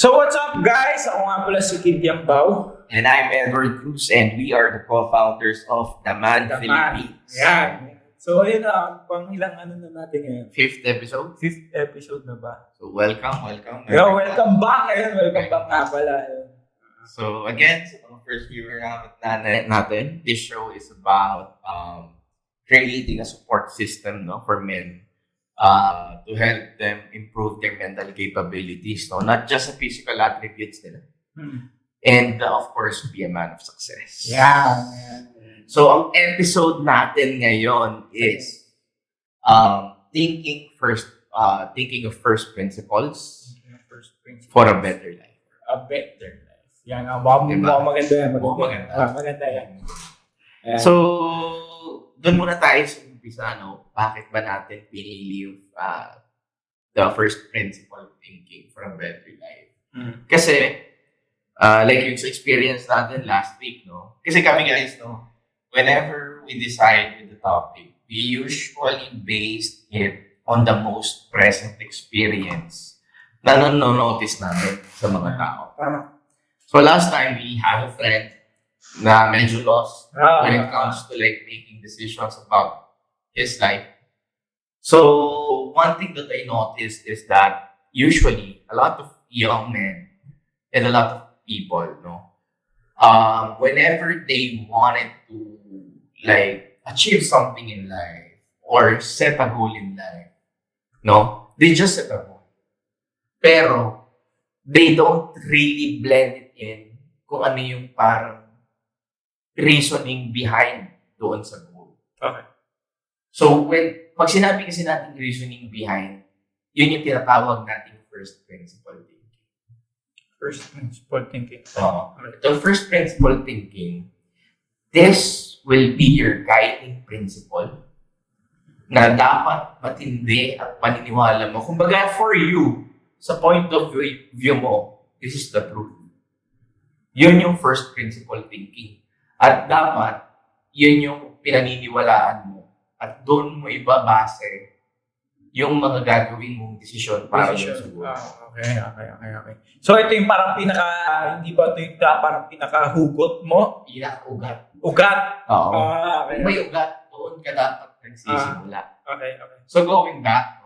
So what's up guys? Ako nga pala si Kid Yambao. And I'm Edward Cruz, and we are the co-founders of The Man Philippines. Yan. So ayun na, pang ilang ano na natin ngayon? Fifth episode. Fifth episode na ba? So welcome. Yo, welcome back. Ayun, welcome back nga pala. So again, sa mga first viewer natin, this show is about creating a support system, no, for men to help them improve their mental capabilities, no, not just the physical attributes nila. And of course, be a man of success. Yeah. So ang episode natin ngayon is thinking of first principles First principle. for a better life. A better life. Yan, maganda yan. Maganda yan. Ayan. So, doon muna tayo sa umpisa, no? Bakit ba natin pinili yung the first principle thinking for a better life? Kasi, like yung sa experience natin last week, no? Kasi kami guys, no? Whenever we decide with the topic, we usually base it on the most present experience na nanonotice namin sa mga tao. So last time, we have a friend na medyo lost when it comes to like making decisions about his life. So one thing that I noticed is that usually a lot of young men and a lot of people, no, whenever they wanted to like achieve something in life or set a goal in life, no, they just set a goal. Pero they don't really blend it in kung ano yung parang reasoning behind doon sa goal. Okay. So pag sinabi kasi natin reasoning behind, yun yung tinatawag nating first principle thinking. First principle thinking. The first principle thinking, this will be your guiding principle na dapat matindi at paniniwala mo. Kumbaga for you, sa point of view mo, this is the truth. Yun yung first principle thinking. At dapat, yun yung pinaniniwalaan mo. At doon mo ibabase yung mga gagawin mong desisyon para sa goal. Okay. So ito yung parang hindi ba ito yung parang pinakahugot mo? Ugat. Ugat? Oo. Okay. Kung may ugat, doon ka dapat nagsisimula. Okay. So going back,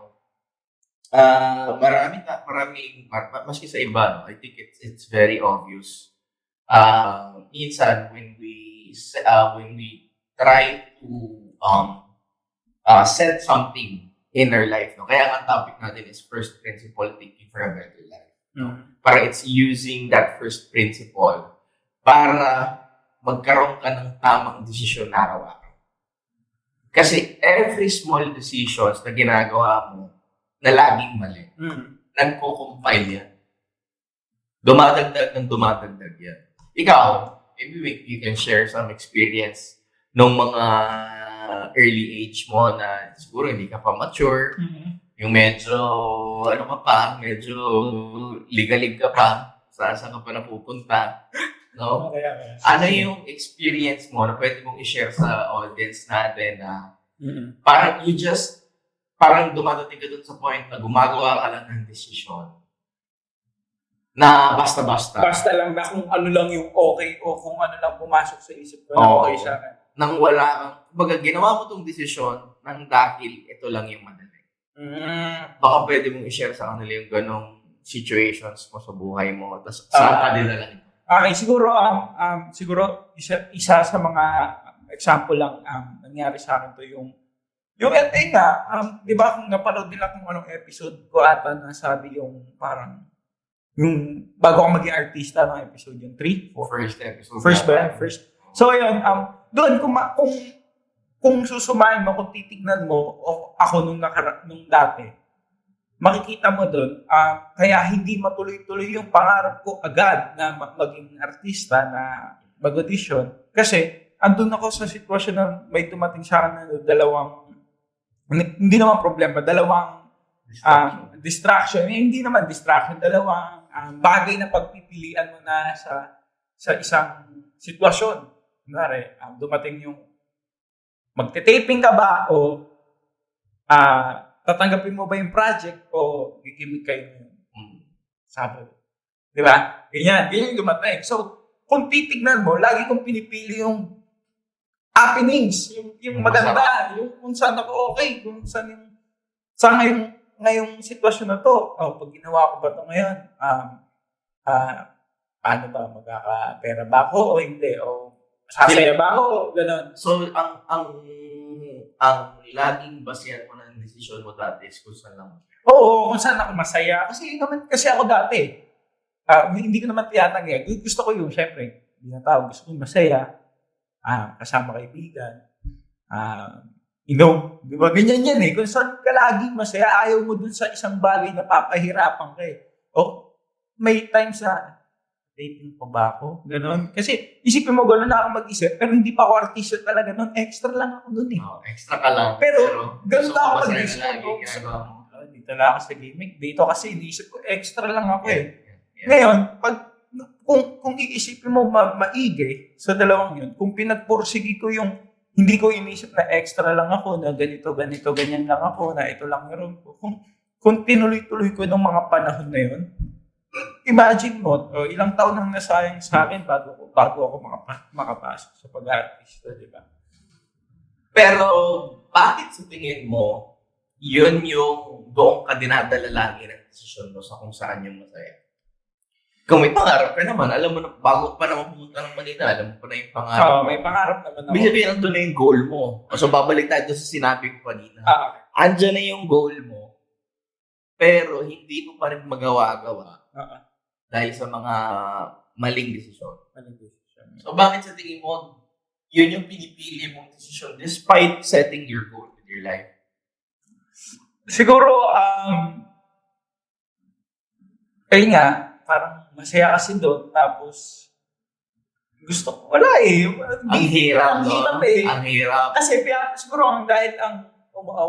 maski sa iba, no, I think it's very obvious. Minsan when we try to set something in our life, no, kaya ang topic natin is first principle thinking for a better life. Para it's using that first principle para magkaroon ka ng tamang desisyon araw-araw. Kasi every small decisions na ginagawa mo na laging mali, nagko-compile yan. Dumadagdag yan. Ikaw, maybe you can share some experience nung mga early age mo na siguro hindi ka pa mature, yung medyo, medyo ligalig ka pa, saan ka pa napupunta. No? Okay. Ano yung experience mo na pwede mong i-share sa audience natin na parang dumadating ka dun sa point na gumagawa ka lang ng desisyon na basta-basta. Basta lang na kung ano lang yung okay o kung ano lang pumasok sa isip ko na okay sa akin. Nang wala kang, ginawa mo tong desisyon nang dahil ito lang yung madali. Baka pwede mong i-share sa kanila yung ganong situations mo sa buhay mo, tapos saan ka dinala nito? Okay, siguro isa sa mga example lang nangyari sa akin to yung LA nga, di ba kung napanood nila kung anong episode ko ata na sabi yung parang yung bago ako maging artista ng episode yung 3? First episode. First ba yan? First. So ayun, doon kung susumahin mo, kung titignan mo o ako nung dati, makikita mo doon, kaya hindi matuloy-tuloy yung pangarap ko agad na maging artista na mag-audition. Kasi andun ako sa sitwasyon na may dumating sa akin na hindi naman problema, dalawang distraction. Hindi naman distraction, dalawang bagay na pagpipilian mo na sa isang sitwasyon. Kunwari, dumating yung magte-taping ka ba o tatanggapin mo ba yung project o gigimik kayo yung Sabado. Di ba? Ganyan yung dumating. So, kung titignan mo, lagi kong pinipili yung happenings, yung maganda, yung kung saan ako okay, kung saan yung, sa ngayong sitwasyon na to, pag ginawa ko ba to ngayon, paano ba, magkakapera ba ako o hindi, o sasaya ba ako, gano'n. So, ang laging basehan mo ng desisyon mo dati is kung saan lang. Oo, kung saan ako masaya. Kasi ako dati, hindi ko naman tiyatanggi. Gusto ko yung, syempre, bilang tao, gusto ko yung masaya, kasama kaibigan, inom. Di ba? Ganyan yan eh. Kung saan ka laging masaya, ayaw mo dun sa isang bagay na papahirapan ka eh. O, may times na, dating pa ba ako? Ganon. Kasi, isipin mo, gano'n na ako mag-isip, pero hindi pa ako artista talaga nun. Extra lang ako nun eh. Extra ka lang. Pero gano'n gusto ako mo mag-isip. masaya na lagi. Dito na ako sa gaming. Dito kasi, iniisip ko, extra lang ako eh. Ngayon, kung iisipin mo maigi sa dalawang yun, kung pinagpursigi ko yung hindi ko inisip na extra lang ako, na ganito, ganyan lang ako, na ito lang meron ko. Kung tinuloy-tuloy ko ng mga panahon na yun, imagine mo, ilang taon nang nasayang sa akin bago ako makapasok sa pag-artista, di ba? Pero, bakit sa tingin mo, yun yung doon ka dinadala lagi ng desisyon mo sa kung saan yung masaya? Kung may pangarap ka naman, alam mo na, bago pa naman pumunta ng Manila, alam mo pa na yung pangarap. May pangarap naman ako. Bisa sabihin, nandun na yung goal mo. So, babalik tayo sa sinabi ko kanina. Andyan na yung goal mo, pero hindi mo pa rin magawa-gawa dahil sa mga maling desisyon. So, bakit sa tingin mo, yun yung pinipili mong desisyon despite setting your goal with your life? Siguro, ayun nga, parang masaya kasi doon, tapos gusto ko, wala eh. Ang hirap, no? Eh. Ang hirap. Kasi siguro dahil ang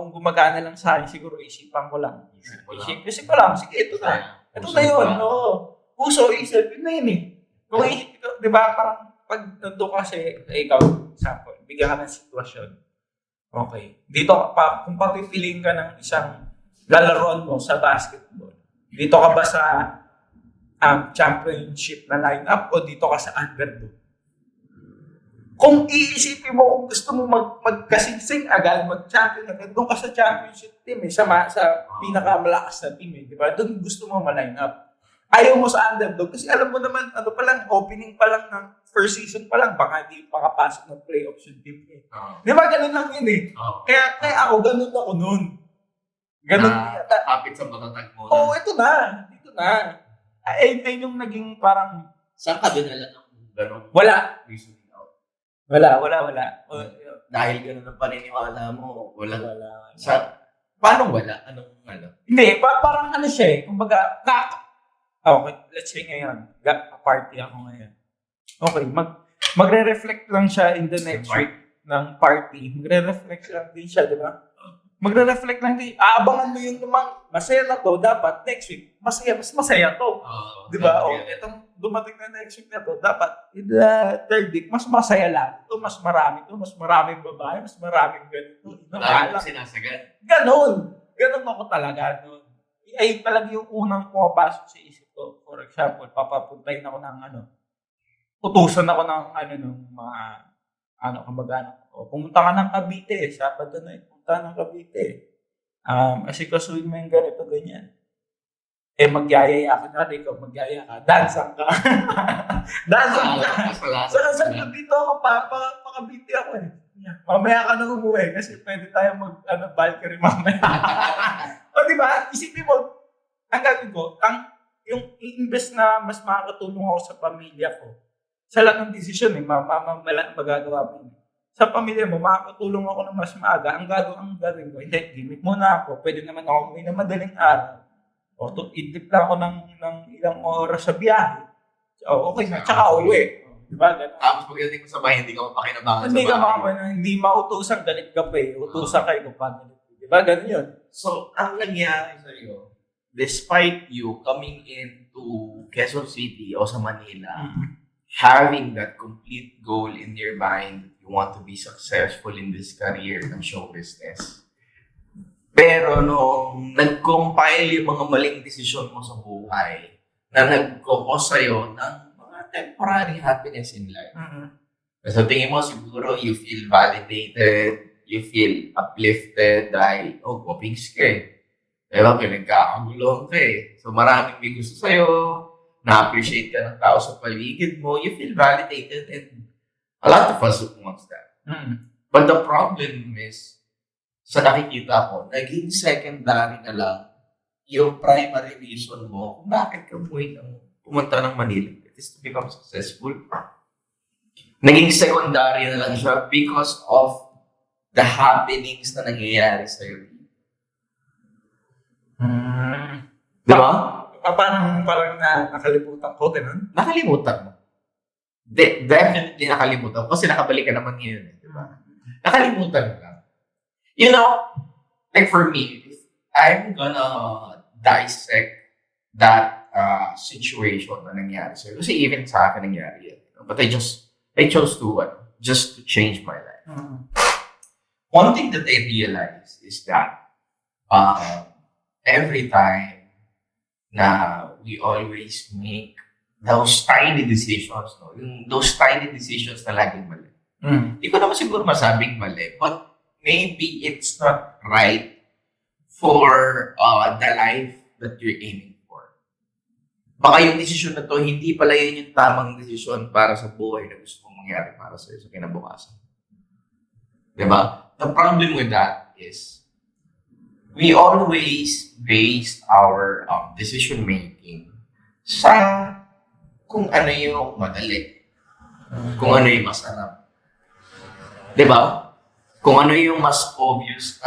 gumagana lang sa akin, siguro isipan ko lang. Isip ko lang, sige, ito na. Ito na yun, no? Puso, isip, yun na yun eh. Kung isip ko, di ba, parang pag nandun kasi, ikaw, example, bigyan ka ng sitwasyon. Okay. Dito, kung papipiliin ka ng isang lalaroan mo sa basketball, dito ka ba sa championship na lineup o dito ka sa underdog? Kung iisipin mo kung gusto mo magkasingsing agad, mag-champion agad, doon ka sa championship team sa pinakamalakas na team di ba? Doon gusto mo ma-line up. Ayaw mo sa underdog kasi alam mo naman, opening pa lang ng first season pa lang, baka hindi makapasok ng playoffs yung team eh. Di ba? Ganun lang yun eh. Kaya ako, ganun ako nun. Ganun. Kapit sa matatag mo. Oo, ito na. Ay yung naging parang... Saan ka dinala ng gano'n? Wala. Wala. Dahil gano'n ang paniniwala mo, wala. Paano wala? Anong ano? Hindi, parang siya eh. Kumbaga, okay, let's say ngayon, party ako ngayon. Okay, magre-reflect lang siya in the next week ng party. Magre-reflect lang din siya, di ba? Magre-reflect lang din. Aabangan mo yung namang masaya na to, dapat next week, mas masaya to. Di ba? O, itong dumating na next week na to, dapat in the third week, mas masaya lang. Ito, mas maraming babae, mas maraming ganito. Lalo sinasagad. Ganon ako talaga. No? Ay talaga yung unang pumapasok sa isip ko. For example, papapuntahin ako ng utusan ako ng ng mga kamag-anak ko. Pumunta ka ng Cavite, Sabado na punta ng Cavite. Asikasuhin mo yung ganito, ganyan. Magyayaya ka na rin, magyaya ka, dansang ka. Saan dito ako, pa-Cavite ako eh. Mamaya ka na umuwi kasi pwede tayo balcony mamaya. O diba, isipin mo, ang gagawin ko, yung i-invest na mas makakatulong ako sa pamilya ko, sa lahat ng desisyon magagawa mo. Sa pamilya mo, makakatulong ako ng mas maaga. Ang gagawin ko, hindi, gimmick muna ako. Pwede naman ako may na madaling araw. O, idip lang ako ng ilang oras sa biyahe. O, okay na, tsaka uwi. Diba? Tapos pagdating mo sa bahay, hindi ka mapakinabangan sa bahay. Hindi mautusan, galit ka pa eh. Utusan kayo kung paano. Diba? Ganun yun. So, ang nangyari sa'yo, despite you coming into Quezon City o sa Manila, having that complete goal in your mind, you want to be successful in this career ng show business. Pero nung nag-compile yung mga maling desisyon mo sa buhay, na nag-cause sa'yo ng mga temporary happiness in life. Sa tingin mo, siguro, you feel validated, you feel uplifted dahil, copings ka eh. Diba, pinagkakagulong ka eh. So, maraming may gusto sa'yo, na-appreciate ka ng tao sa paligid mo, you feel validated, and a lot of us wants that. But the problem is, sa nakikita ko, naging secondary na lang yung primary reason mo kung bakit ka pumunta ng Manila. It is to become successful. Naging secondary na lang siya because of the happenings na nangyayari sa'yo. Diba? Parang nakalimutan ko, ganun. Nakalimutan mo. Definitely nakalimutan ko kasi nakabalik ka naman ngayon. Diba? Nakalimutan mo lang. You know, like for me, if I'm gonna dissect that situation na nangyari sa'yo, kasi even sa akin nangyari yan. But I chose to just to change my life. One thing that I realized is that every time na we always make those tiny decisions, those tiny decisions na laging mali. Hindi ko naman siguro masabing mali, but maybe it's not right for the life that you're aiming for. Baka yung desisyon na to, hindi pala yun yung tamang desisyon para sa buhay na gusto mong mangyari para sa kinabukasan. Diba? The problem with that is, we always base our decision making sa kung ano yung madali, kung ano yung masarap. Diba? Kung ano yung mas obvious,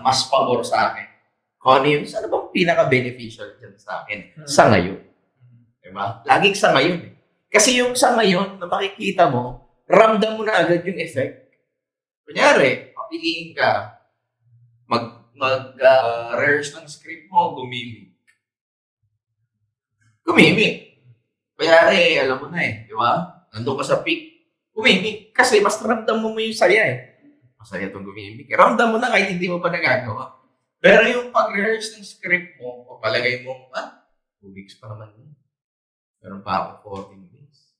mas pabor sa akin. Kung ano yung, ano bang pinaka-beneficial dyan sa akin sa ngayon. Diba? Laging sa ngayon eh. Kasi yung sa ngayon na makikita mo, ramdam mo na agad yung effect. Kunyari, papiliin ka, mag-rehearse ng script mo, gumimik. Kunyari, alam mo na eh, di ba? Nandun ka sa peak, gumimik. Kasi mas ramdam mo yung saya eh. Masaya itong gumimik. Ramdam mo na kahit hindi mo pa nagagawa. Pero yung pag-rehearse ng script mo, papalagay mo, 2 weeks pa naman yun. Meron pa ako 14 days.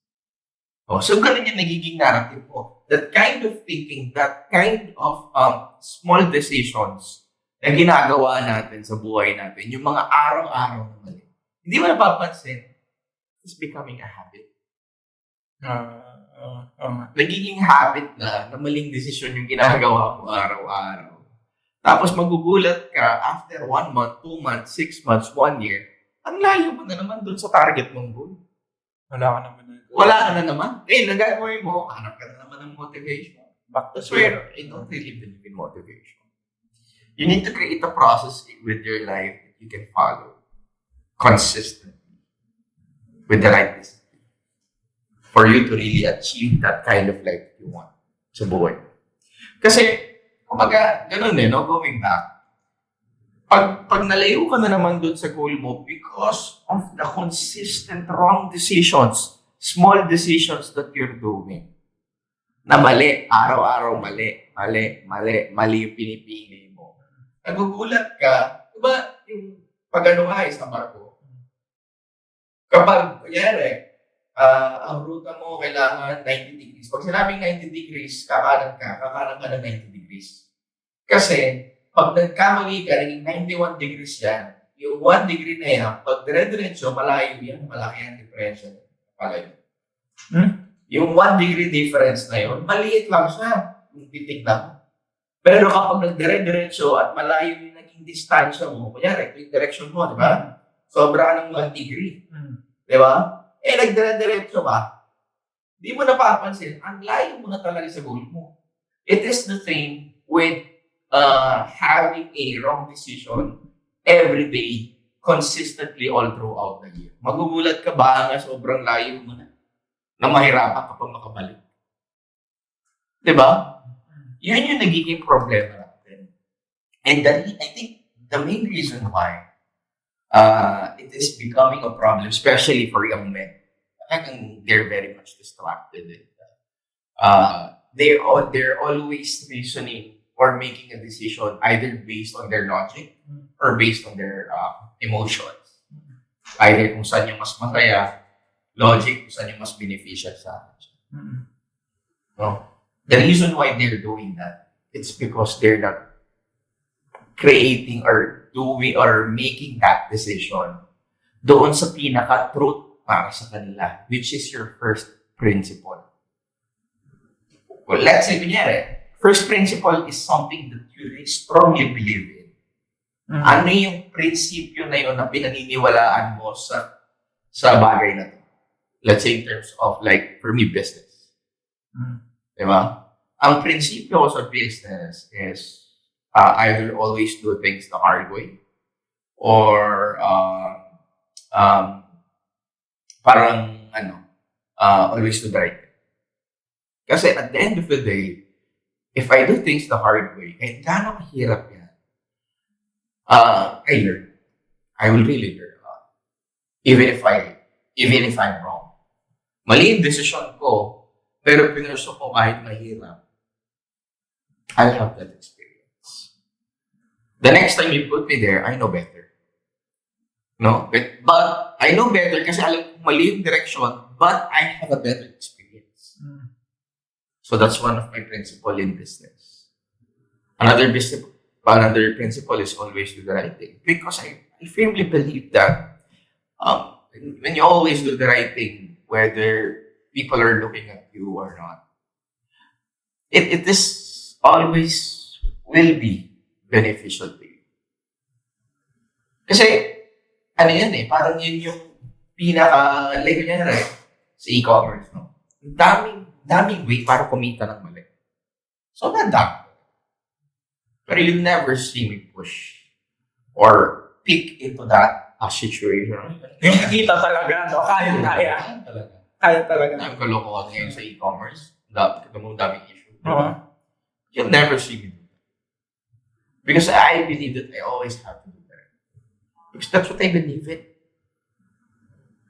So ganun yung nagiging narrative mo. That kind of thinking, that kind of small decisions na ginagawa natin sa buhay natin, yung mga araw-araw na mali. Hindi mo napapansin, it's becoming a habit. Nagiging habit na maling desisyon yung ginagawa mo araw-araw. Tapos magugulat ka after 1 month, 2 months, 6 months, 1 year, ang layo mo na naman dun sa target mong goal. Wala ka na naman. Nagagawin mo, hanap ka na naman ng motivation. That's where I don't really believe in motivation. You need to create a process with your life that you can follow consistently with the right discipline for you to really achieve that kind of life you want sa buhay. Kasi, kumbaga, ganun no? Going back, pag nalayo ka na naman dun sa goal mo because of the consistent wrong decisions, small decisions that you're doing, na mali, araw-araw mali yung pinipili mo. Nagugulat ka, diba yung pag-ano nga sa barko, kapag, kunyari, ang ruta mo kailangan 90 degrees. Pag sinabing 90 degrees, kakanan ka ng 90 degrees. Kasi, pag nagkamali ka, naging 91 degrees yan, yung 1 degree na yan, pag dire-diretso, malayo yan, malaki ang difference. Malayo. Yung 1 degree difference na yun, maliit lang siya, yung titignan mo. Pero kapag nagdire-diretso at malayo yung naging distansya mo, kunyari, yung direction mo, di ba? Sobra ng 1 degree. Di ba? Nagdire-diretso ka, di mo napapansin, ang layo mo na talaga sa goal mo. It is the same with having a wrong decision every day, consistently all throughout the year. Magugulat ka ba nga sobrang layo mo na mahirapan ka pang makabalik? Diba? Yun yung nagiging problema natin. And I think the main reason why it is becoming a problem, especially for young men, they're very much distracted. They're always reasoning or making a decision either based on their logic or based on their emotions. Either kung saan yung mas masaya, logic kung saan yung mas beneficial sa akin. No? The reason why they're doing that, it's because they're not creating or doing or making that decision doon sa pinaka-truth para sa kanila, which is your first principle. Well, let's say, kunyari, first principle is something that you really strongly believe in. Ano yung prinsipyo na yun na pinaniniwalaan mo sa bagay na to? Let's say in terms of like, for me, business. Diba? Ang prinsipyo ko sa business is either always do things the hard way or parang always do the right thing. Kasi at the end of the day, if I do things the hard way, kahit gaano mahirap yan, I learn. I will really learn a lot. Even if I'm wrong. Mali yung decision ko, pero pinurso ko kahit mahirap, I'll have that experience. The next time you put me there, I know better. No? But I know better kasi alam ko mali yung direction, but I have a better experience. So that's one of my principles in business. Another principle is always do the right thing. Because I firmly believe that when you always do the right thing, whether people are looking at you or not, it is always will be beneficial to you. Kasi, ano yan parang yun yung like yan sa e-commerce, no? Daming way para kumita ng mali. So, nadami. But you'll never see me push or peek into that situation. Yung kita talaga, no? Kaya talaga. I'm kalokohan ngayon sa e-commerce. Daming issue. You'll never see me do that. Because I believe that I always have to do that. Because that's what I believe in.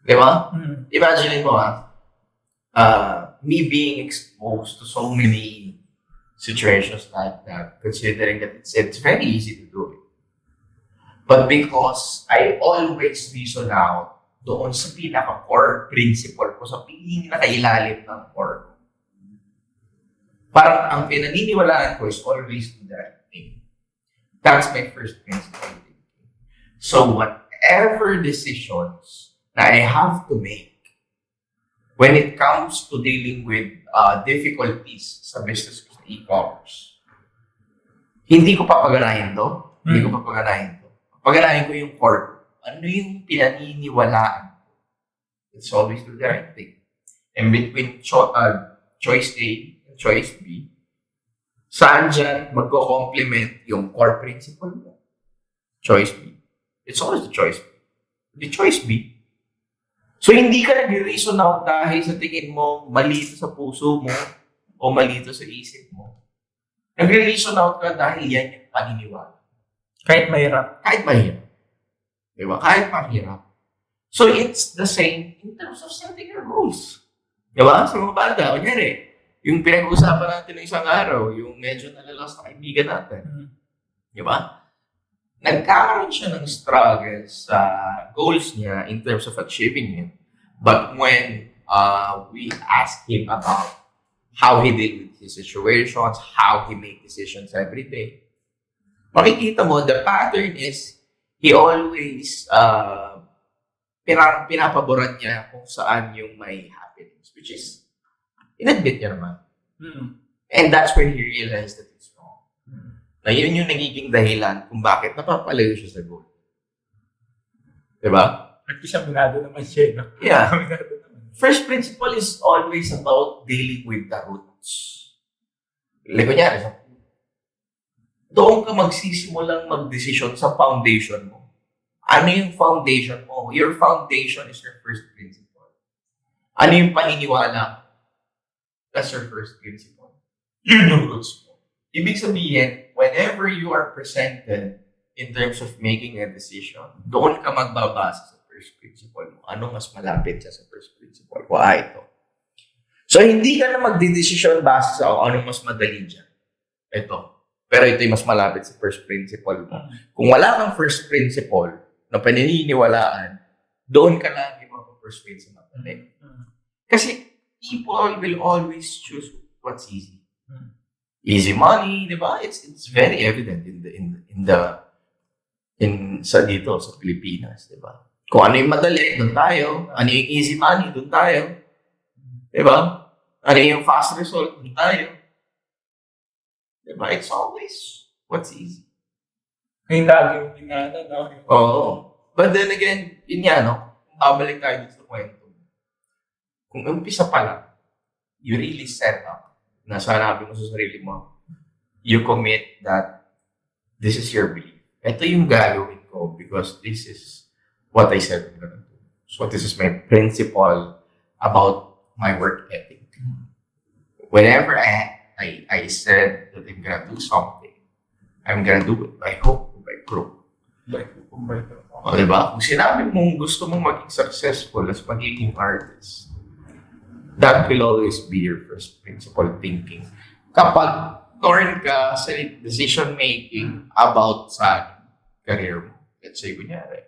Diba? Imagine mo, me being exposed to so many situations like that, considering that it's very easy to do it. But because I always reason out doon sa pinaka-core principle ko, sa pinaka-ilalim ng core ko. Parang ang pinaniniwalaan ko is always do the right thing. That's my first principle. So whatever decisions that I have to make when it comes to dealing with difficulties sa business ko sa e-commerce, hindi ko papaganahin to. Papaganahin ko yung core ko. Ano yung pinaniniwalaan ko? It's always do the right thing. And between choice A and choice B, saan dyan magko-complement yung core principle mo? Choice B. It's always the choice B. The choice B. So, hindi ka nag-reason out dahil sa tingin mo mali ito sa puso mo o mali ito sa isip mo. Nag-reason out ka dahil yan yung paniniwala. Kahit mahirap. Diba? Kahit mahirap. So, it's the same in terms of setting your goals. Diba? Sa mga bata, kunyari, yung pinag-uusapan natin ng isang araw, yung medyo nalalas na kaibigan natin. Diba? Nagkakaroon siya ng struggle sa goals niya in terms of achieving it. But when we ask him about how he deal with his situations, how he make decisions every day, makikita mo, the pattern is he always pinapaboran niya kung saan yung may happiness, which is, inadmit niya naman. And that's when he realized that it's wrong. Na yun yung nagiging dahilan kung bakit napapalayo siya sa goal. Diba? Nagpisaminado naman siya. No? Yeah. First principle is always about dealing with the roots. Like, kunyari, doon ka magsisimulang mag-decision sa foundation mo. Ano yung foundation mo? Your foundation is your first principle. Ano yung paniniwala? That's your first principle. Yun yung roots mo. Ibig sabihin, whenever you are presented in terms of making a decision, doon ka magbabasa sa first principle mo. Ano mas malapit siya sa first principle ko? Ito. So, hindi ka na magdidesisyon base sa ano mas madali dyan. Ito. Pero ito yung mas malapit sa first principle mo. Kung wala kang first principle na paniniwalaan, doon ka lagi mapapersuade sa mapali. Kasi people will always choose what's easy. Easy money, di ba? It's very evident sa dito sa Pilipinas, di ba? Kung ano yung madali, doon tayo. Ano yung easy money, doon tayo. Di ba? Ano yung fast result, doon tayo. Di ba? It's always what's easy. Yung lagi yung pinana, no? Oo. But then again, yun nga, no? Babalik tayo dito sa kwento. Kung umpisa pa lang, you really set up na sanabi mo sa sarili mo, you commit that this is your belief. Ito yung gagawin ko because this is what I said I'm gonna do. So this is my principle about my work ethic. Whenever I said that I'm gonna do something, I'm gonna do it by hope or by crook. O, diba? Kung sinabi mong gusto mong maging successful as magiging artist, that will always be your first principle thinking. Kapag torn ka sa decision making about sa career mo, let's say, kunyari,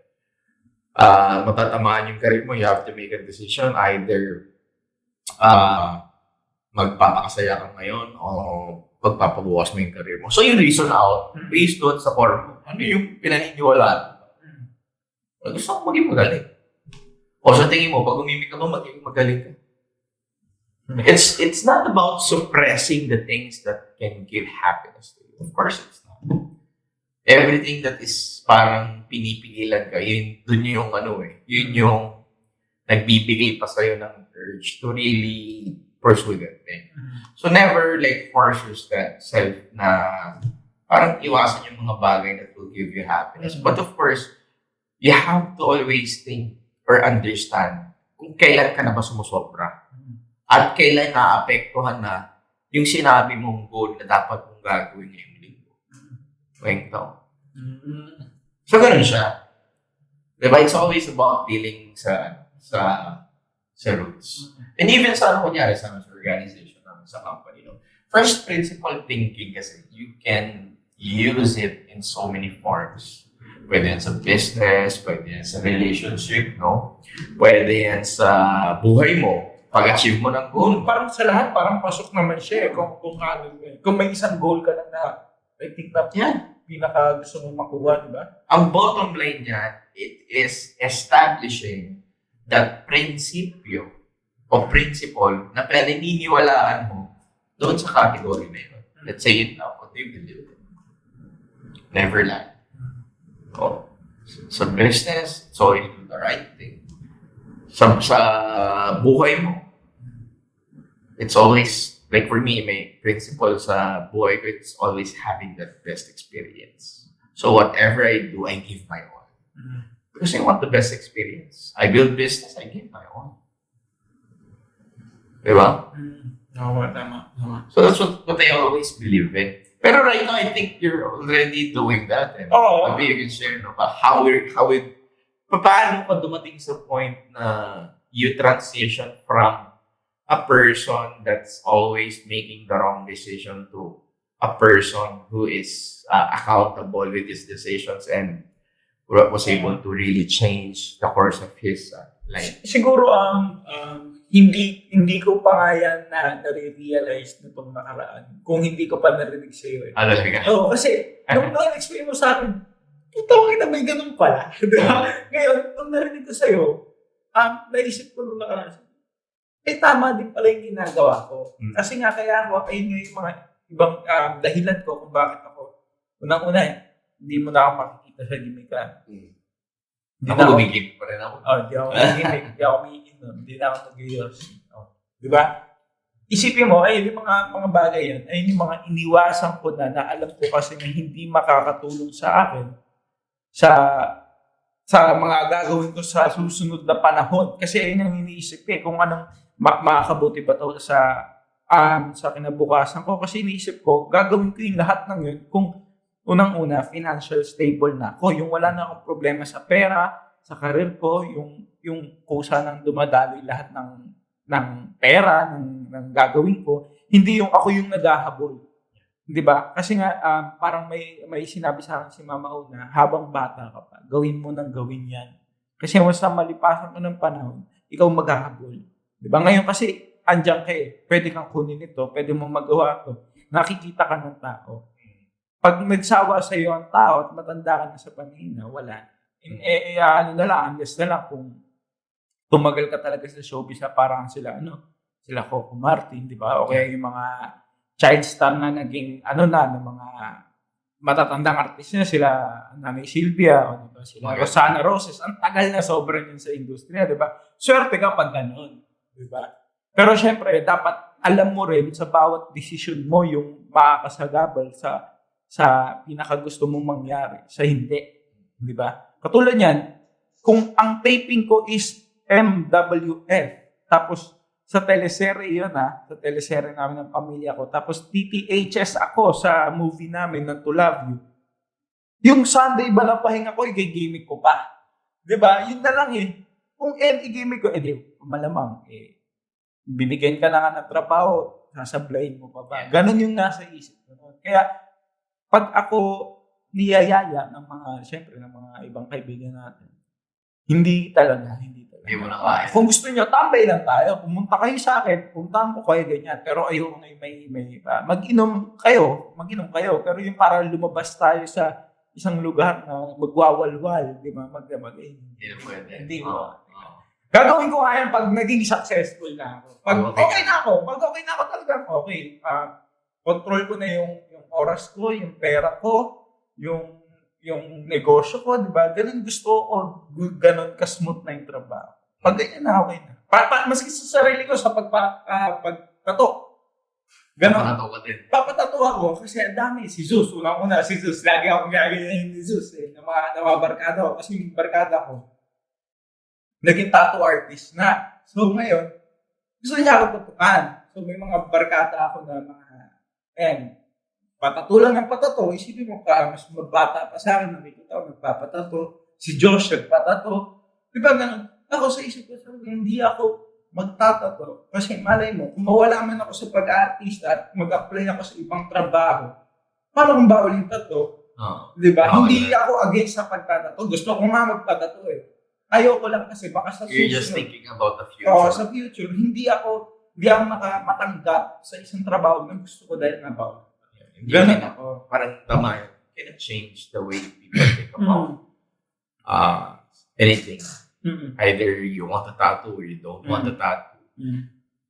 matatamaan yung career mo, you have to make a decision either magpapakasaya ka ngayon o pagpapabukas mo yung career mo. So, you reason out based doon sa core mo. Ano yung pinaniniwalaan? Gusto ko maging magaling. O sa tingin mo, pag umimik ka mo, maging magaling ka. It's not about suppressing the things that can give happiness to you. Of course, it's not. Everything that is parang pinipigilan ka, dun yung yun yung nagbibigay pa sa'yo ng urge to really pursue that thing. So never force yourself na parang iwasan yung mga bagay that will give you happiness. But of course, you have to always think or understand kung kailan ka na ba sumusobra. At kailan naapektuhan na yung sinabi mong goal na dapat mong gagawin ngayong linggo. Kwento. So, ganun siya. Diba? It's always about dealing sa roots. And even sa kunyari sa organization, sa company, first principle thinking kasi you can use it in so many forms. Pwede yan sa business, pwede yan sa relationship, pwede yan sa buhay mo. Pag-achieve mo ng goal. Parang sa lahat, parang pasok naman siya kung may isang goal ka lang na I think na pinaka gusto mo makuha, di ba? Ang bottom line niyan, it is establishing that prinsipyo o principle na pinaniniwalaan mo doon sa category na yun. Let's say it now, what do you believe in? Never lie. Sa business, it's always do the right thing. Sa buhay mo, it's always, for me, may principle sa buhay ko, it's always having that best experience. So whatever I do, I give my all. Because I want the best experience. I build business, I give my all. Diba? Tama. So that's what I always believe in. Pero right now, I think you're already doing that. Oo. Maybe you can share paano ka dumating sa point na you transition from a person that's always making the wrong decision to a person who is accountable with his decisions and was able to really change the course of his life? Siguro hindi ko pa nga yan na-realize nitong nakaraan kung hindi ko pa narinig sa'yo. Oo, kasi nung na-explain mo sa akin, tawagin na may ganun pala. Ngayon, nung narinig ko sa'yo, naisip ko nung nakaraan, tama din pala yung ginagawa ko. Kasi nga kaya ako, ayun nga yung mga ibang dahilan ko kung bakit ako. Unang-una, hindi mo na ako makikita sa gimikan. Ako lumigim pa rin ako. Hindi ako lumigim. Hindi ako umiinom. Hindi na ako nag-ios. Di ba? Isipin mo, yung mga bagay yan, ayun yung mga iniwasan ko na alam ko kasi na hindi makakatulong sa akin sa mga gagawin ko sa susunod na panahon. Kasi ayun ang iniisip kung anong makakabuti ba ito sa kinabukasan ko. Kasi iniisip ko, gagawin ko yung lahat ng yun kung unang-una, financial stable na ako. Yung wala na akong problema sa pera, sa karir ko, yung kusa ng dumadaloy lahat ng pera, ng gagawin ko. Hindi yung ako yung naghahabol. Di ba? Kasi nga, parang may sinabi sa akin si Mama O na habang bata ka pa, gawin mo nang gawin yan. Kasi once na malipasan mo ng panahon, ikaw maghahabol. Di ba? Ngayon kasi, andyan ka eh. Pwede kang kunin ito, pwede mo magawa ito. Nakikita ka ng tao. Pag nagsawa sa iyo ang tao at matanda ka na sa panahina, wala. Ano na lang, unless na lang kung tumagal ka talaga sa showbiz na parang sila Coco Martin, di ba? O kaya yung mga child star na naging, ng mga matatandang artist na sila, Nanay Silvia, o diba, sila Rosana Roses, ang tagal na sobrang yun sa industriya, di ba? Swerte ka pag ganun, di ba? Pero syempre, dapat alam mo rin sa bawat decision mo yung makakasagabal sa pinakagusto mong mangyari, sa hindi, di ba? Katulad yan, kung ang taping ko is MWF, tapos sa teleserye yun sa teleserye namin ng pamilya ko, tapos TTHS ako sa movie namin ng To Love You. Yung Sunday ba na pahinga ko, i-gimmick ko pa. Diba? Yun na lang eh. Kung i-gimmick ko, di, malamang binigyan ka na nga ng trabaho, sasablihin mo pa ba? Ganon yung nasa isip ko. Kaya, pag ako niyayaya ng mga ibang kaibigan natin, hindi talaga. Hindi mo na kaya. Kung gusto niyo, tambay lang tayo. Pumunta kayo sa akin, puntahan ko kayo ganyan. Pero ayoko na may mag-inom kayo. Pero yung para lumabas tayo sa isang lugar na magwawalwal, di ba? Hindi na pwede. Hindi mo. Gagawin ko nga yan pag naging successful na ako. Pag okay na ako talagang okay. Control ko na yung oras ko, yung pera ko, yung negosyo ko, di ba? Ganun gusto ko, ganun ka-smooth na yung trabaho. Pag ganyan na, okay na. Maski sa sarili ko sa pagtato. Ganun. Papatato ako kasi ang dami. Si Zeus, unang-una, si Zeus. Lagi akong gaganyan ni Zeus na mga barkada ko. Kasi yung barkada ko, naging tattoo artist na. So ngayon, gusto niya ako tutukan. So may mga barkada ako na patato lang ng patato. Isipin mo mas magbata pa sa akin. Nakikita ko, nagpapatato. Si Josh, nagpatato. Diba ganun? Ako sa isip ko, hindi ako magtatato. Kasi malay mo, kung mawala man ako sa pag-artista at mag-apply ako sa ibang trabaho, paano kung bawal yung tato? Diba? Hindi ako against sa pagtatato. Gusto ko nga magpatato eh. Ayoko lang kasi baka sa You're just thinking about the future. Sa future, hindi ako matanggap sa isang trabaho na gusto ko dahil nga bawal. Ganun ako. Parang tama yun. You cannot change the way people think about anything. Either you want a tattoo or you don't want a tattoo.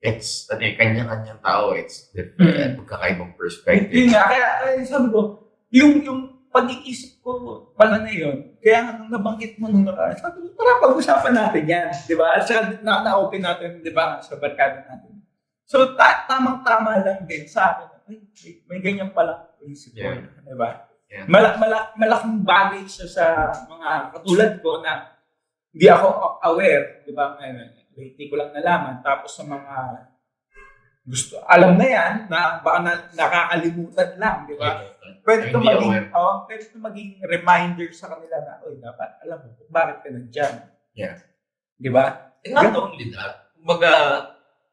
It's kanya-kanyang tao. It's different. Magkakaibang perspective. Yun nga. Kaya sabi ko, yung pag-iisip ko pala na yun, kaya nung nabanggit mo nung nakaraan, sabi ko, tara pag-usapan natin yan. Diba? At saka na-open natin, diba, sa barkada natin. So, tamang-tama lang din sa akin. May ganyan pala isip ko. Diba? Yeah. Malaking bagay siya sa mga katulad ko na hindi ako aware, di ba? Hindi ko lang nalaman. Tapos sa mga alam na yan, na baka nakakalimutan lang, di ba? Pwede ito maging reminder sa kanila na, dapat alam mo, bakit ka nandiyan. Yeah. Di ba? Not only that,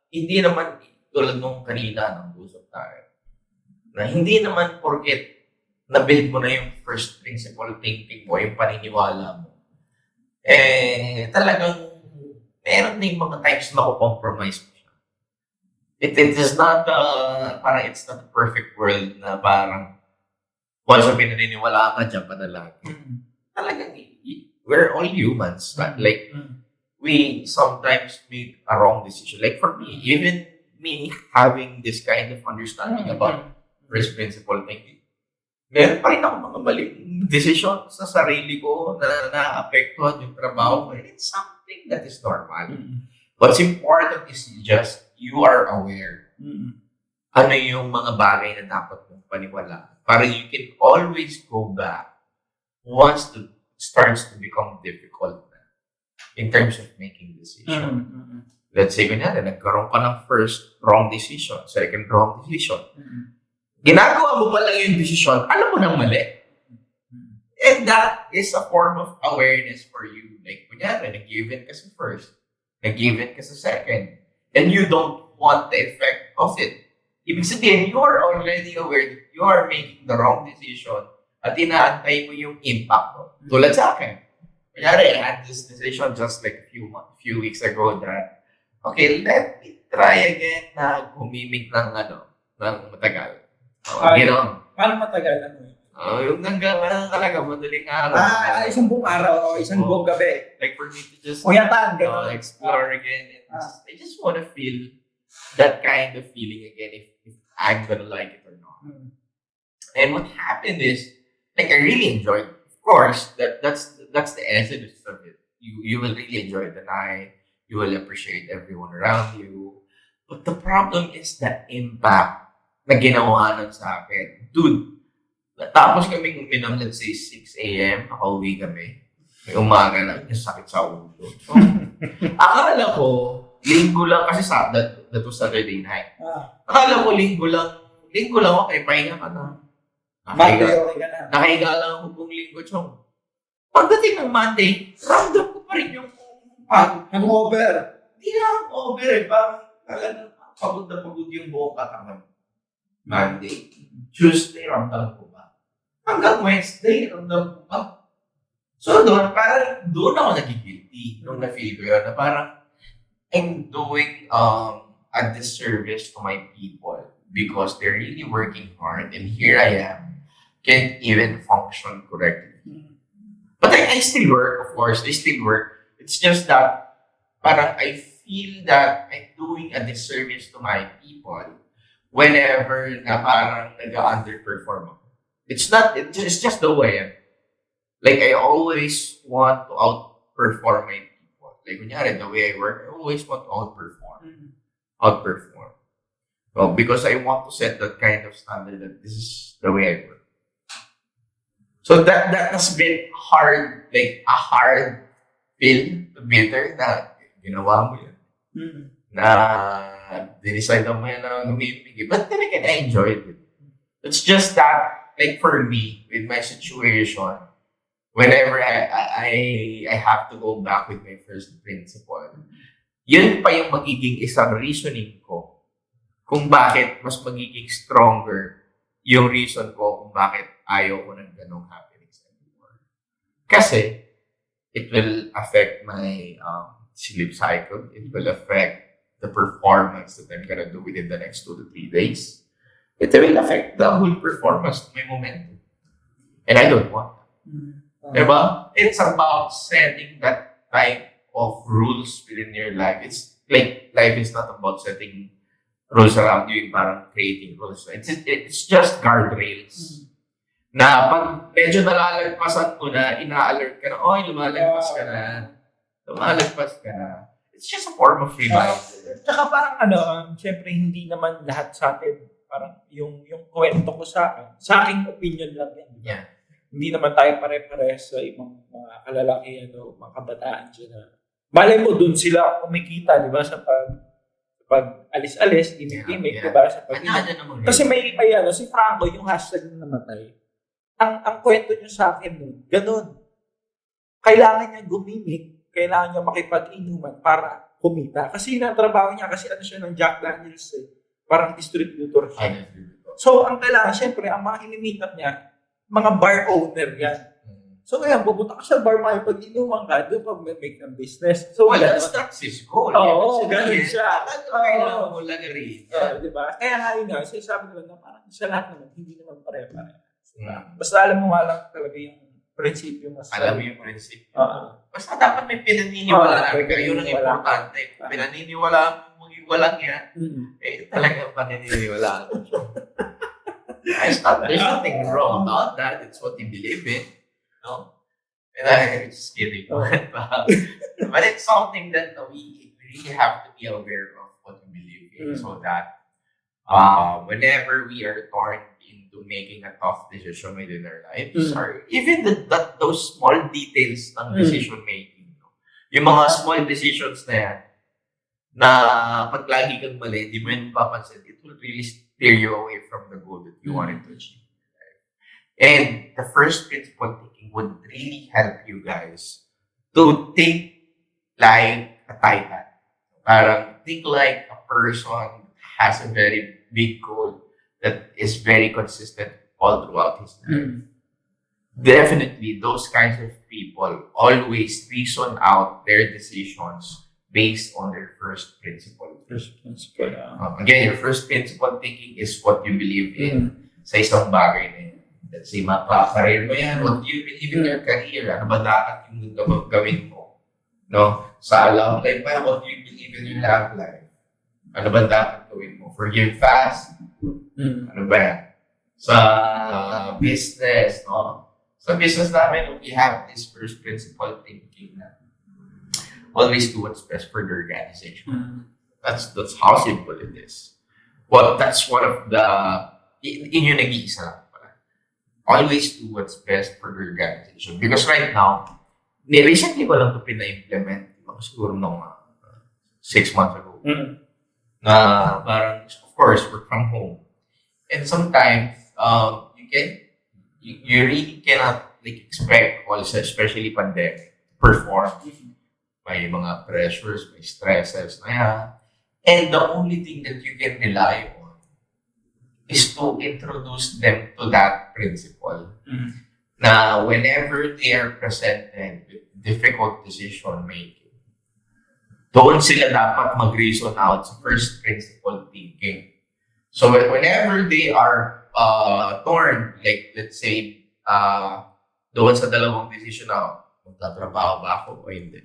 hindi naman tulad nung kanina nang usap tayo, na hindi naman porket na-build mo na yung first principle thinking mo, yung paniniwala mo, talagang meron na yung mga times na compromise mo siya. It is not, parang it's not a perfect world na parang once na pinaniniwala ka dyan pa na lang. Talagang, we're all humans. Like, we sometimes make a wrong decision. Like for me, even me having this kind of understanding about first principle thinking, meron pa rin ako mga maling decision sa sarili ko na naapektuhan yung trabaho ko. It's something that is normal. What's important is just you are aware. Ano yung mga bagay na dapat mong paniwalaan. Para you can always go back once it starts to become difficult in terms of making decision. Let's say, nagkaroon ka ng first wrong decision, second wrong decision. Ginagawa mo pa lang yung decision, alam mo nang mali. And that is a form of awareness for you. Like, kunyari, nag-given ka sa first, nag-given ka sa second, and you don't want the effect of it. Ibig sabihin, you are already aware that you are making the wrong decision at inaantay mo yung impact mo. Tulad sa akin. kunyari, I had this decision just like a few weeks ago that, okay, let me try again na gumimik ng matagal. Paano matagal ano yun? Yung hanggang talaga, madaling araw. Isang buong araw o isang buong gabi. Like for me to just Uyatan, gano'n. explore again. And I just want to feel that kind of feeling again if I'm gonna like it or not. And what happened is, like I really enjoyed it. Of course, that's the essence of it. You will really enjoy the night. You will appreciate everyone around you. But the problem is the impact na ginawa nun sa akin. Dude, tapos kaming uminom, let's say 6 a.m., nakauwi kami. May umaga na, yung sakit sa ulo. So, akala ko, linggo lang, kasi that was Saturday night. Akala ko linggo lang, okay, pahinga ka na. Nakahiga lang ako buong linggo, chong. Pagdating ng Monday, ramdam ko pa rin yung Hangover. Hindi na hangover eh. Parang talagang pagod na pagod yung buong katawan. Monday. Tuesday, ramdam ko ba? Hanggang Wednesday, ramdam ko ba? So doon ako nagigilty nung na-feel ko yun na parang I'm doing a disservice to my people because they're really working hard and here I am, can't even function correctly. But I still work, of course. I still work. It's just that parang I feel that I'm doing a disservice to my people whenever na parang nag-underperform ako. It's just the way I am. Like, I always want to outperform my people. Like, kunyari, the way I work, I always want to outperform. So, because I want to set that kind of standard that this is the way I work. So, that has been hard, like, a hard pill to bitter na ginawa mo yun. Na dinicide mo yan na lumipig. But then again, I enjoyed it. It's just that, like for me, with my situation, whenever I have to go back with my first principle, yun pa yung magiging isang reasoning ko kung bakit mas magiging stronger yung reason ko kung bakit ayaw ko ng ganong happiness anymore. Kasi, it will affect my sleep cycle. It will affect the performance that I'm gonna do within the next 2 to 3 days. It will affect the whole performance of my momentum. And I don't want that. Diba? It's about setting that type of rules within your life. It's like, life is not about setting rules around you, parang creating rules. It's just guardrails. Na pag medyo nalalagpasan mo na, ina-alert ka na, lumalagpas ka na. Lumalagpas ka na. It's just a form of reminder. Tsaka parang syempre hindi naman lahat sa atin, parang yung kwento ko sa aking opinion lang yan. Yeah. Hindi naman tayo pare-pares sa ibang mga kalalakihan o mga kabataan dyan na malay mo dun sila kumikita, di ba, sa pag alis-alis, imik-imik, di ba, sa kasi may si Franco, yung hashtag na namatay. Ang kwento niya sa akin nun, ganun. Kailangan niya gumimik, kailangan niya makipag-inuman para kumita. Kasi yun ang trabaho niya, kasi siya ng Jack Daniels parang distributor siya. So, ang kailangan, syempre, ang mga inimikap niya, mga bar owner yan. So, ngayon, pupunta ka sa bar, makipag-inuman ka, doon pag may make ng business. So, that's his goal. Oo, ganun siya. Kailangan mo lang rin. Diba? Kaya nga yun nga, sabi nila na parang sa lahat naman, hindi naman pare-pare. Basta alam mo nga lang talaga yung prinsipyo mas. Alam mo yung prinsipyo. Basta dapat may pinaniniwalaan ka. Yun ang importante. Kung pinaniniwalaan mo walang yan, talagang pananiniwalaan mo. There's nothing wrong about that. It's what you believe in. No? And I'm just kidding. But it's something that we really have to be aware of what we believe in so that whenever we are torn into making a tough decision within our lives, or even those small details ng decision making, yung mga small decisions na yan, na pag lagi kang mali, di mo yun papansin, it will really steer you away from the goal that you wanted to achieve. And the first principle thinking would really help you guys to think like a titan. Parang think like a person has a very big goal that is very consistent all throughout his life. definitely those kinds of people always reason out their decisions based on their first principle. First principle. Again, your first principle thinking is what you believe in sa isang bagay na yun. Let's say, mapaka-career mo yan. What do you believe in your career? Ano ba dapat yung gawin mo? No? Sa love life ba, what do you believe in your love life? Ano ba dapat gawin mo? Forgive fast? Ano ba yan? Sa business, no? Sa business namin, we have this first principle thinking na always do what's best for the organization. That's how simple it is. Well, that's one of the, in yung nag-iisa lang pala. Always do what's best for the organization. Because right now, recently ko lang ito pina-implement. Siguro nung 6 months ago. Na parang, of course, work from home. And sometimes, you really cannot expect, also especially pandemic, perform. May mga pressures, may stresses na yan. And the only thing that you can rely on is to introduce them to that principle. Na whenever they are presented with difficult decision making, doon sila dapat mag-reason out sa first principle thinking. So whenever they are torn, like let's say, doon sa dalawang decision na magtatrabaho ba ako o hindi.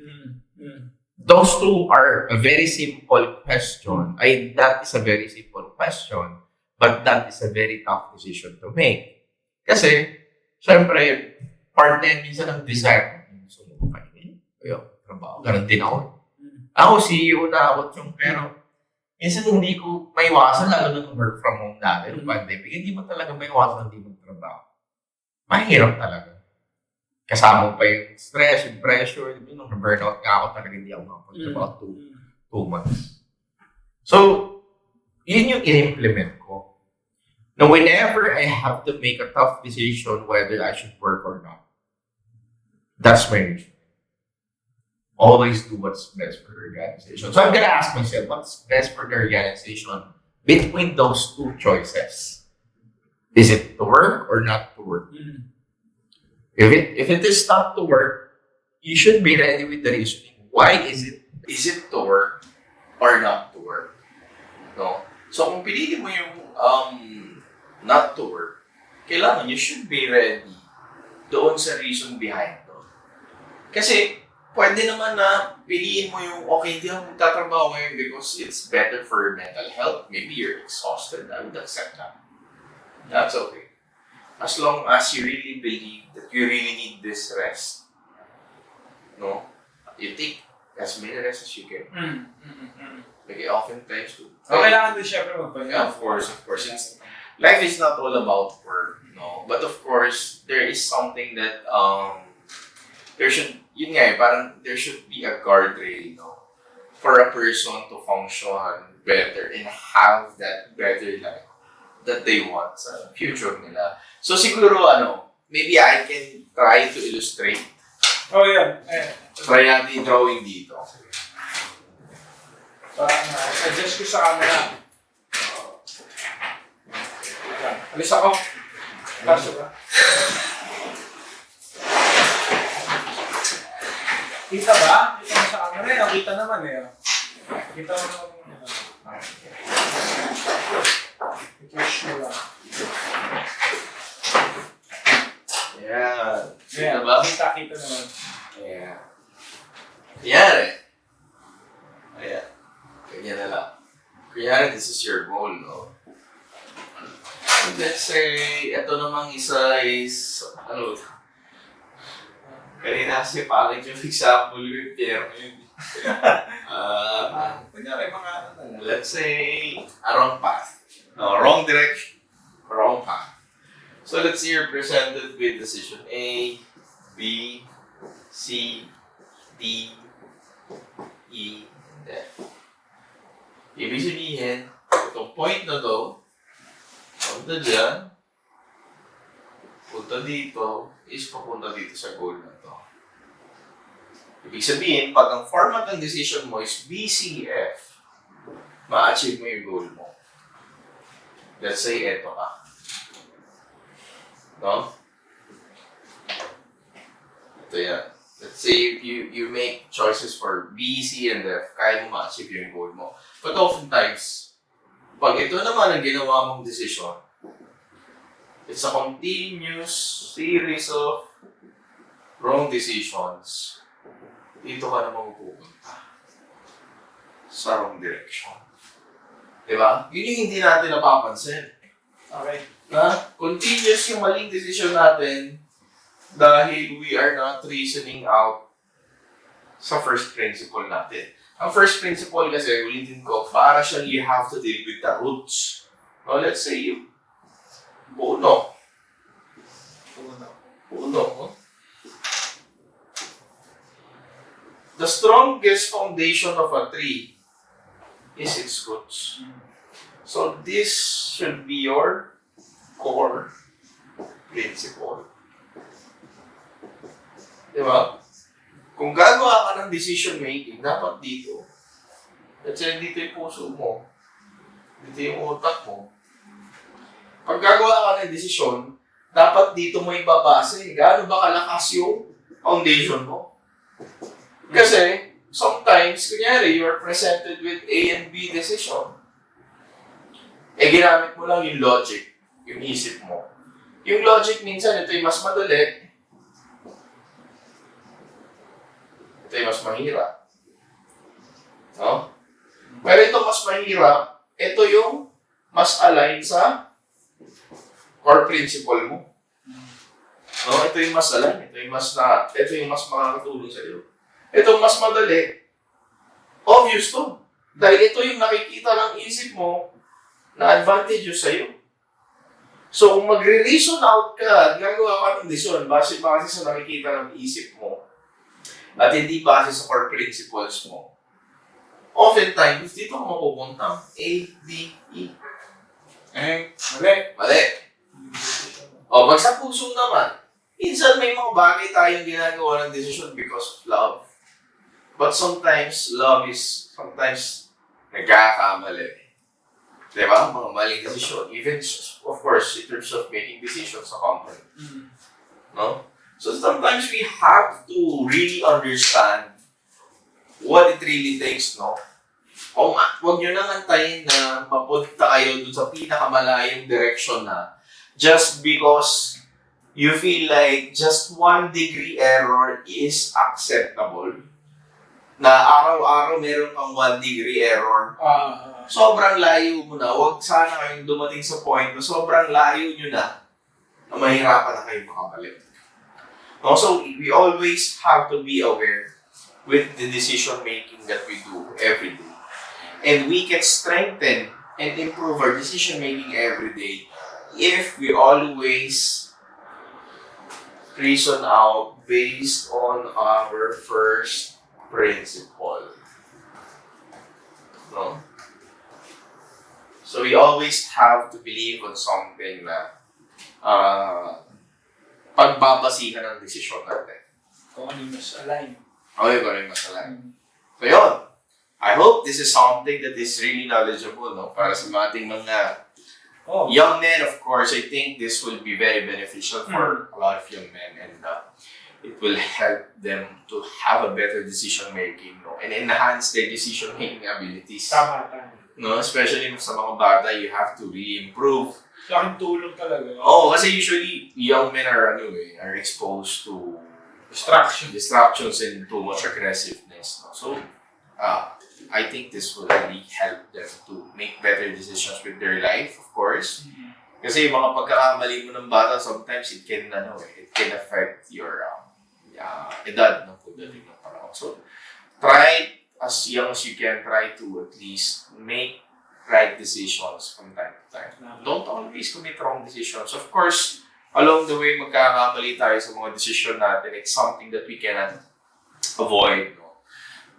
Those two are a very simple question. That is a very simple question, but that is a very tough decision to make. Kasi, syempre, part na minsan ng desire. Gusto mo ba kainin? Ayun, trabaho. Ganun din ako. Ako, CEO na ako yung pero minsan hindi ko maiwasan, lalo na work from home natin, yung pandemic, hindi mo talaga maiwasan hindi magtrabaho. Mahirap talaga. Kasama pa yung stress, yung pressure, nung burnout nga ako talaga hindi ako makapagtrabaho 2 months. So, yun yung i-implement ko. Now, whenever I have to make a tough decision whether I should work or not, that's my reason. Always do what's best for the organization. So I'm gonna ask myself, what's best for the organization between those two choices? Is it to work or not to work? If it is not to work, you should be ready with the reasoning. Why is it to work or not to work? No? So kung pinili mo yung not to work, kailangan you should be ready doon sa reason behind it. Kasi pwede naman na piliin mo yung, okay, hindi ako magtatrabaho ngayon because it's better for your mental health. Maybe you're exhausted. I would accept that. That's okay. As long as you really believe that you really need this rest. No? You take as many rest as you can. Okay, oftentimes too. So, kailangan din syempre magpahinga. Yeah, of course. Life is not all about work, no? But of course, there is something that, there should be a guardrail, for a person to function better and have that better life that they want sa future nila. So siguro, maybe I can try to illustrate. Oh, yeah. Try natin drawing dito. Parang adjust ko sa camera. Alis ako. Kaso ba? Kita ba? Kita mo sa camera. Nakita naman eh. Kita mo naman. I-flash mo lang. Yeah. Kita ba? Kita naman. Yeah. Kunyari. Ayan. Ganyan na lang. Kunyari, this is your goal, no? And let's say, ito namang isa is, kanina kasi pangit yung example yung pero yun. Kunyari, mga let's say, a wrong path. No, wrong direction. Wrong path. So let's say you're presented with decision A, B, C, D, E, and F. Ibig sabihin, itong point na to, punta dyan, punta dito, is papunta dito sa goal na to. Ibig sabihin, pag ang format ng decision mo is B, C, F, ma-achieve mo yung goal mo. Let's say, eto ka. No? Ito yan. Let's say you make choices for B, C, and F. Kaya mo ma-achieve yung goal mo. But oftentimes, pag ito naman ang ginawa mong decision, it's a continuous series of wrong decisions. Dito ka naman pupunta sa wrong direction. Diba? Yun yung hindi natin napapansin. Okay. Na continuous yung maling decision natin dahil we are not reasoning out sa first principle natin. Ang first principle kasi, ulitin ko, para siyang you have to deal with the roots. No, let's say you puno. No? The strongest foundation of a tree is its roots. So this should be your core principle. Diba? Kung gagawa ka ng decision making, dapat dito. At dito yung puso mo. Dito yung utak mo. Pag gagawa ka ng desisyon, dapat dito mo ibabase. Gaano ba kalakas yung foundation mo? Kasi, sometimes, kunyari, you are presented with A and B decision. Ginamit mo lang yung logic, yung isip mo. Yung logic minsan, ito yung mas madali. Ito yung mas mahirap. No? Pero ito mas mahirap, ito yung mas align sa core principle mo. No? Ito yung mas align, ito yung mas makakatulong sa iyo. Ito mas madali, obvious to. Dahil ito yung nakikita ng isip mo na advantageous sa iyo. So kung magre-reason out ka, gagawa ka ng decision base sa nakikita ng isip mo, at hindi base sa core principles mo, oftentimes, dito ka mapupunta. A, B, E. Mali. O, pag sa puso naman, minsan may mga bagay tayong ginagawa ng decision because of love. But sometimes, love is nagkakamali. Diba? Mga maling decision. Even, of course, in terms of making decisions sa company. No? So sometimes we have to really understand what it really takes, no? Kung wag nyo nang antayin na mapunta kayo dun sa pinakamalayong direction na just because you feel like just 1 degree error is acceptable. Na araw-araw meron kang 1 degree error. Sobrang layo mo na. Huwag sana kayong dumating sa point na sobrang layo nyo na mahirapan na kayo makabalik. Also, we always have to be aware with the decision making that we do every day. And we can strengthen and improve our decision making every day if we always reason out based on our first principle. No? So we always have to believe on something na pagbabasihan ng desisyon natin. Kung ano yung mas align. Okay, kung ano yung mas align. So yun, I hope this is something that is really knowledgeable, no? Para sa ating mga young men, of course, I think this will be very beneficial for a lot of young men, and it will help them to have a better decision making, no? And enhance their decision making abilities. Tama. No? Especially sa mga bata, you have to really improve. Laking tulong talaga. Kasi usually young men are exposed to distractions and too much aggressiveness. No? So, I think this will really help them to make better decisions with their life, of course. Kasi yung mga pagkakamali mo ng bata, sometimes it can affect your edad ng pagdating ng panahon. So, try as young as you can, try to at least make right decisions from time to time. Don't always commit wrong decisions. Of course, along the way, magkakamali tayo sa mga decision natin. It's something that we cannot avoid. No?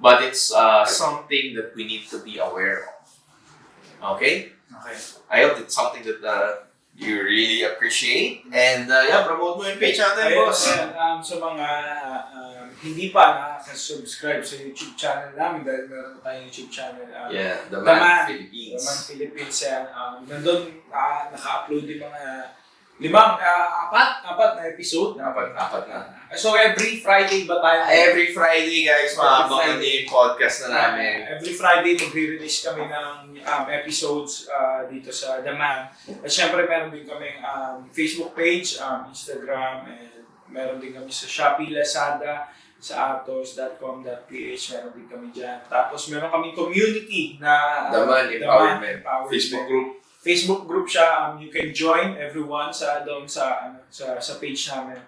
But it's something that we need to be aware of. Okay? I hope it's something that you really appreciate. And promote mo yung page natin, boss. Sa mga hindi pa nakaka-subscribe sa YouTube channel namin, dahil meron tayong YouTube channel. The Man Philippines. The Man Philippines. Nandun naka-upload yung mga Apat na episode. Apat na. So every Friday ba tayo? Every Friday, guys, maabangan niyo yung podcast na namin. Every Friday, magre-release kami ng episodes dito sa The Man. At syempre, meron din kaming Facebook page, Instagram, and meron din kami sa Shopee, Lazada, sa atos.com.ph, meron din kami dyan. Tapos meron kaming community na The Man Empowerment. Facebook Facebook group. group siya. You can join everyone sa page namin.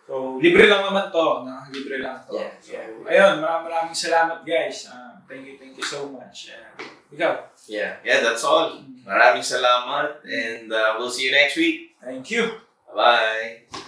So, libre lang naman to. No? Libre lang to. Yeah, So, ayun, maraming salamat guys. Thank you so much. Ikaw? Yeah, that's all. Maraming salamat and we'll see you next week. Thank you. Bye-bye.